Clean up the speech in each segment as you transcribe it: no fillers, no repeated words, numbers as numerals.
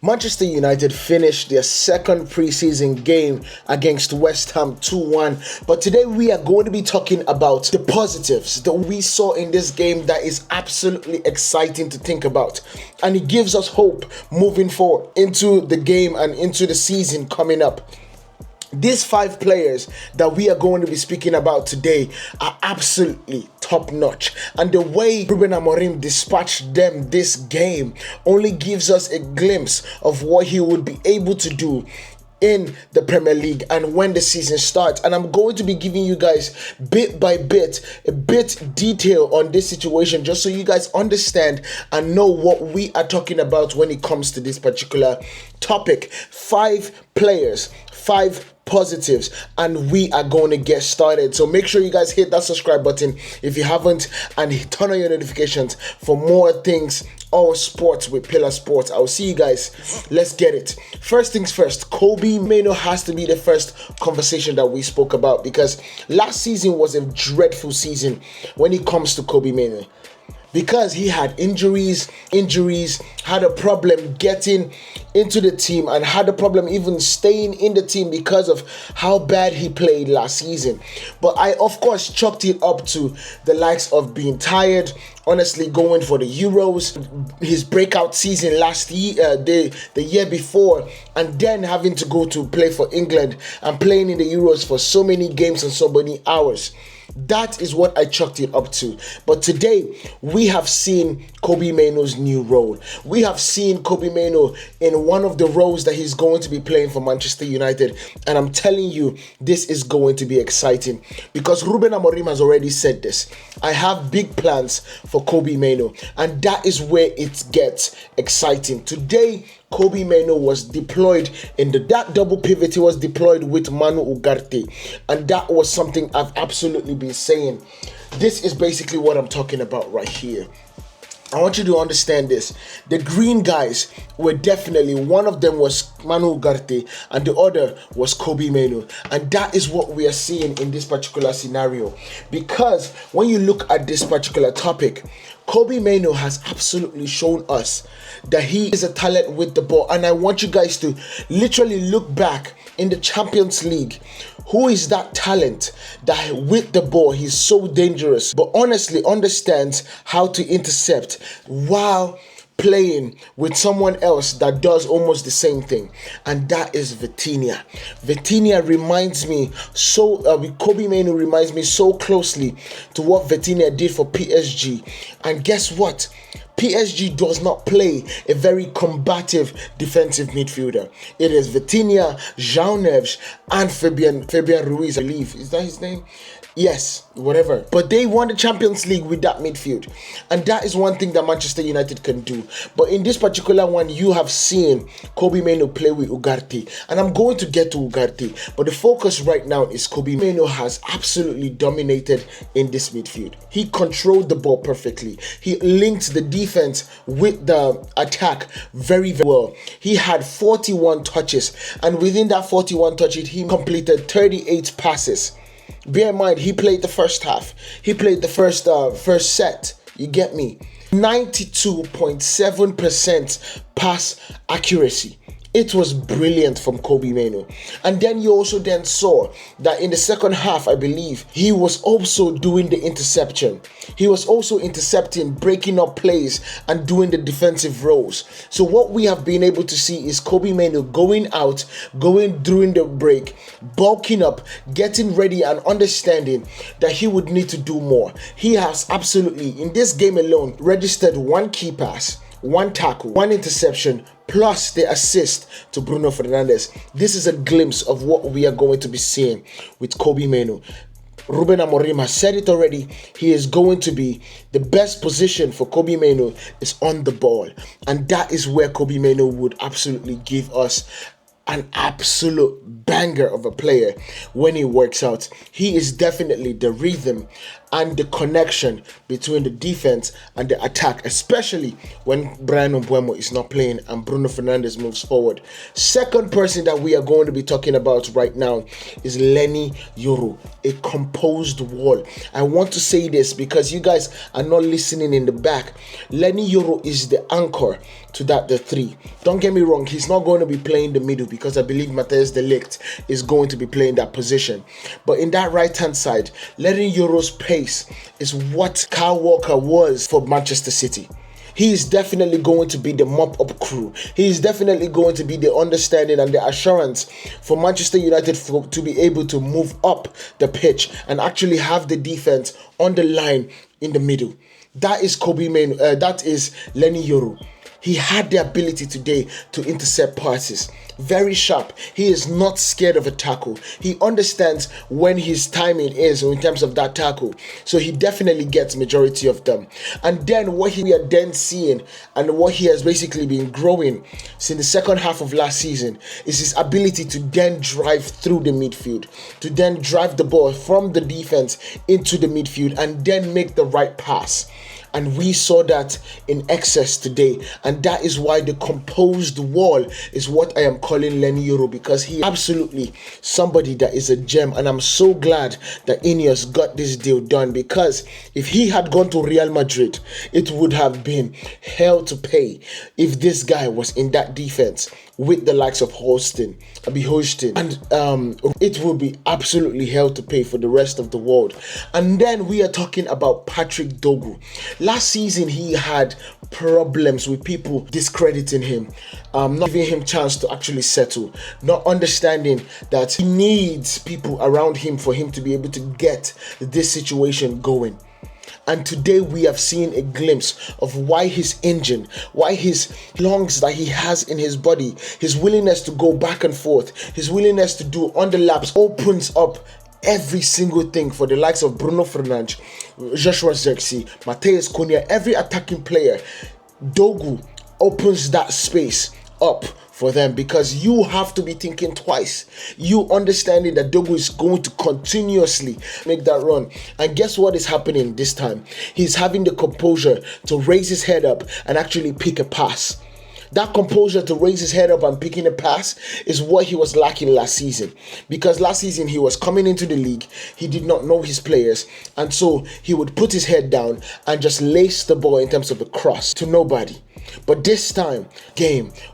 Manchester United finished their second preseason game against West Ham 2-1, but today we are going to be talking about the positives that we saw in this game that is absolutely exciting to think about, and it gives us hope moving forward into the game and into the season coming up. These 5 players that we are going to be speaking about today are absolutely top notch, and the way Ruben Amorim dispatched them this game only gives us a glimpse of what he would be able to do in the Premier League and when the season starts. And I'm going to be giving you guys bit by bit, a bit detail on this situation, just so you guys understand and know what we are talking about when it comes to this particular topic. 5 players, 5 positives, and we are going to get started. So make sure you guys hit that subscribe button if you haven't, and turn on your notifications for more things, all sports with Pillar Sports. I'll see you guys. Let's get it. First things first, Kobbie Mainoo has to be the first conversation that we spoke about, because last season was a dreadful season when it comes to Kobbie Mainoo, because he had injuries, had a problem getting into the team, and had a problem even staying in the team because of how bad he played last season. But I, of course, chalked it up to the likes of being tired, honestly going for the Euros, his breakout season last year, the year before, and then having to go to play for England and playing in the Euros for so many games and so many hours. That is what I chalked it up to. But today, we have seen Kobbie Mainoo's new role. We have seen Kobbie Mainoo in one of the roles that he's going to be playing for Manchester United. And I'm telling you, this is going to be exciting, because Ruben Amorim has already said this. I have big plans for Kobbie Mainoo, and that is where it gets exciting. Today, Kobbie Mainoo was deployed in that double pivot. He was deployed with Mainoo Ugarte, and that was something I've absolutely been saying. This is basically what I'm talking about right here. I want you to understand this. The green guys were definitely, one of them was Mainoo Ugarte and the other was Kobbie Mainoo. And that is what we are seeing in this particular scenario. Because when you look at this particular topic, Kobbie Mainoo has absolutely shown us that he is a talent with the ball. And I want you guys to literally look back in the Champions League. Who is that talent that with the ball, he's so dangerous, but honestly understands how to intercept while playing with someone else that does almost the same thing? And that is Vitinha. Vitinha reminds me so, Kobbie Mainoo reminds me so closely to what Vitinha did for PSG. And guess what? PSG does not play a very combative defensive midfielder. It is Vitinha, João Neves, and Fabian Ruiz, I believe. Is that his name? Yes, whatever. But they won the Champions League with that midfield. And that is one thing that Manchester United can do. But in this particular one, you have seen Kobbie Mainoo play with Ugarte. And I'm going to get to Ugarte. But the focus right now is Kobbie Mainoo has absolutely dominated in this midfield. He controlled the ball perfectly. He linked the defense with the attack very, very well. He had 41 touches. And within that 41 touches, he completed 38 passes. Bear in mind, he played the first half. He played the first set. You get me? 92.7% pass accuracy. It was brilliant from Kobbie Mainoo. And then you also then saw that in the second half, I believe, he was also doing the interception. He was also intercepting, breaking up plays, and doing the defensive roles. So what we have been able to see is Kobbie Mainoo going out, going during the break, bulking up, getting ready, and understanding that he would need to do more. He has absolutely, in this game alone, registered 1 key pass, 1 tackle, 1 interception, plus the assist to Bruno Fernandes. This is a glimpse of what we are going to be seeing with Kobbie Mainoo. Ruben Amorim has said it already. He is going to be the best position for Kobbie Mainoo is on the ball. And that is where Kobbie Mainoo would absolutely give us an absolute banger of a player when he works out. He is definitely the rhythm and the connection between the defense and the attack, especially when Brian Mbeumo is not playing and Bruno Fernandes moves forward. Second person that we are going to be talking about right now is Leny Yoro, a composed wall. I want to say this because you guys are not listening in the back. Leny Yoro is the anchor to the three. Don't get me wrong, he's not going to be playing the middle because I believe Matheus is going to be playing that position. But in that right hand side, Leny Yoro's pace is what Kyle Walker was for Manchester City. He is definitely going to be the mop-up crew. He is definitely going to be the understanding and the assurance for Manchester United to be able to move up the pitch and actually have the defense on the line in the middle. That is that is Leny Yoro. He had the ability today to intercept passes. Very sharp. He is not scared of a tackle. He understands when his timing is in terms of that tackle. So he definitely gets majority of them. And then what we are then seeing and what he has basically been growing since the second half of last season is his ability to then drive through the midfield, to then drive the ball from the defense into the midfield and then make the right pass. And we saw that in excess today. And that is why the composed wall is what I am calling Leny Yoro, because he absolutely somebody that is a gem. And I'm so glad that Ineos got this deal done, because if he had gone to Real Madrid, it would have been hell to pay if this guy was in that defense with the likes of Holstein, and it will be absolutely hell to pay for the rest of the world. And then we are talking about Patrick Dorgu. Last season he had problems with people discrediting him, not giving him chance to actually settle, not understanding that he needs people around him for him to be able to get this situation going. And today we have seen a glimpse of why his engine, why his lungs that he has in his body, his willingness to go back and forth, his willingness to do underlaps opens up every single thing for the likes of Bruno Fernandes, Joshua Zirkzee, Matheus, Cunha, every attacking player. Dorgu opens that space up for them, because you have to be thinking twice. You understanding that Dorgu is going to continuously make that run. And guess what is happening this time? He's having the composure to raise his head up and actually pick a pass. That composure to raise his head up and picking a pass is what he was lacking last season. Because last season he was coming into the league, he did not know his players, and so he would put his head down and just lace the ball in terms of a cross to nobody. But this time,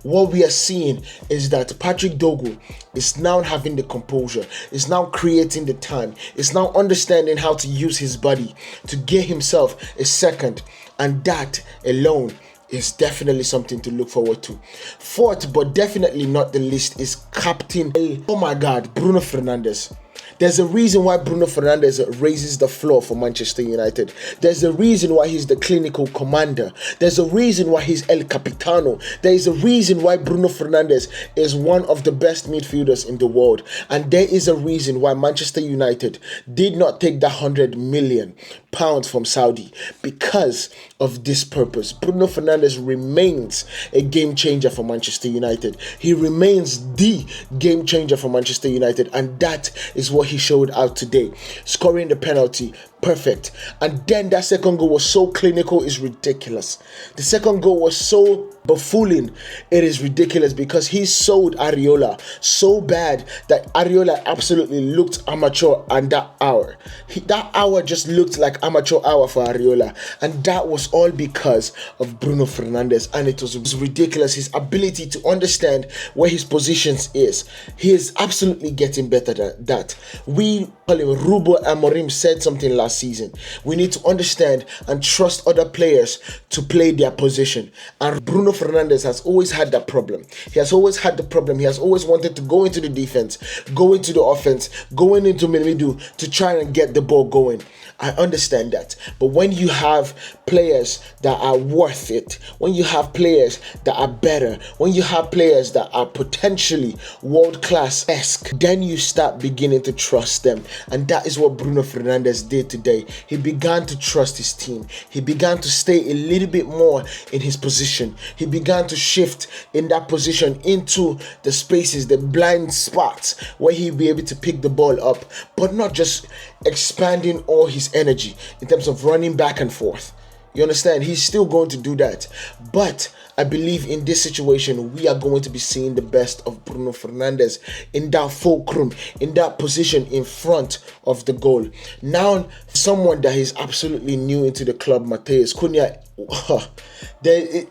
what we are seeing is that Patrick Dorgu is now having the composure, is now creating the time, is now understanding how to use his body to get himself a second, and that alone is definitely something to look forward to. Fourth, but definitely not the least, is Captain, oh my God, Bruno Fernandes. There's a reason why Bruno Fernandes raises the floor for Manchester United. There's a reason why he's the clinical commander. There's a reason why he's El Capitano. There is a reason why Bruno Fernandes is one of the best midfielders in the world. And there is a reason why Manchester United did not take that £100 million from Saudi, because of this purpose. Bruno Fernandes remains a game changer for Manchester United. He remains the game changer for Manchester United, and that is what he showed out today. Scoring the penalty, perfect. And then that second goal was so clinical, it's ridiculous. The second goal was so befooling, it is ridiculous, because he sold Areola so bad that Areola absolutely looked amateur. And that hour just looked like amateur hour for Areola, and that was all because of Bruno Fernandes. And it was ridiculous, his ability to understand where his positions is. He is absolutely getting better than that. We call him Amorim said something last season. We need to understand and trust other players to play their position, and Bruno Fernandes has always had that problem. He has always had the problem. He has always wanted to go into the defense, go into the offense, going into middle to try and get the ball going. I understand that. But when you have players that are worth it, when you have players that are better, when you have players that are potentially world-class-esque, then you start beginning to trust them. And that is what Bruno Fernandes did today. today. He began to trust his team. He began to stay a little bit more in his position. He began to shift in that position into the spaces, the blind spots where he'll be able to pick the ball up, but not just expanding all his energy in terms of running back and forth. You understand? He's still going to do that. But I believe in this situation, we are going to be seeing the best of Bruno Fernandes in that fulcrum, in that position in front of the goal. Now, someone that is absolutely new into the club, Matheus, Cunha,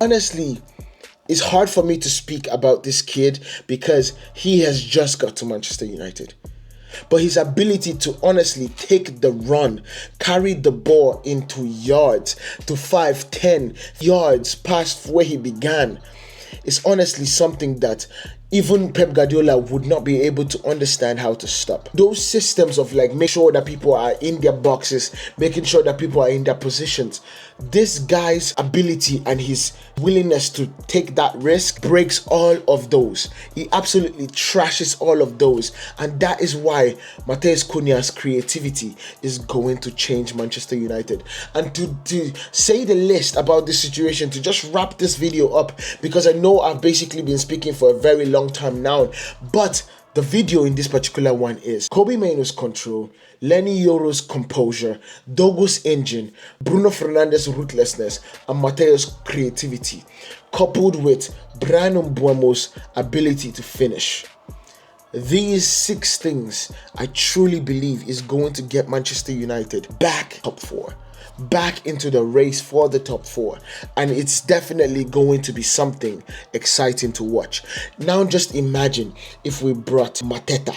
honestly, it's hard for me to speak about this kid because he has just got to Manchester United. But his ability to honestly take the run, carry the ball into yards, to 5-10 yards past where he began, is honestly something that even Pep Guardiola would not be able to understand how to stop. Those systems of like make sure that people are in their boxes, making sure that people are in their positions. This guy's ability and his willingness to take that risk breaks all of those. He absolutely trashes all of those. And that is why Matheus Cunha's creativity is going to change Manchester United. And to say the least about this situation, to just wrap this video up, because I know I've basically been speaking for a very long time now, but the video in this particular one is Kobbie Mainoo's control, Leny Yoro's composure, Dorgu's engine, Bruno Fernandes' ruthlessness, and Matheus' creativity, coupled with Bruno Buemo's ability to finish. These 6 things I truly believe is going to get Manchester United back top 4. Back into the race for the top 4, and it's definitely going to be something exciting to watch. Now just imagine if we brought Mateta,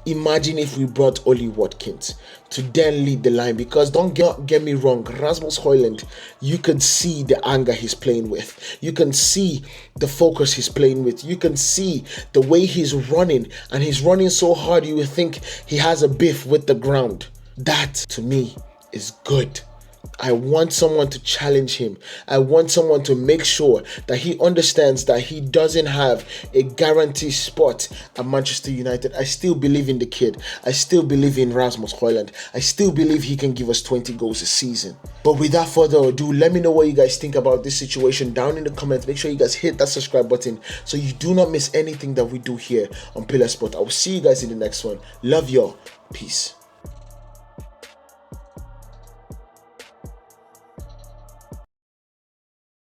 imagine if we brought Oli Watkins to then lead the line, because don't get me wrong, Rasmus Højlund, you can see the anger he's playing with, you can see the focus he's playing with, you can see the way he's running, and he's running so hard you would think he has a beef with the ground. That to me is good. I want someone to challenge him. I want someone to make sure that he understands that he doesn't have a guaranteed spot at Manchester United. I still believe in the kid. I still believe in Rasmus Højlund. I still believe he can give us 20 goals a season. But without further ado, let me know what you guys think about this situation down in the comments. Make sure you guys hit that subscribe button so you do not miss anything that we do here on Pillar Sport. I will see you guys in the next one. Love y'all. Peace.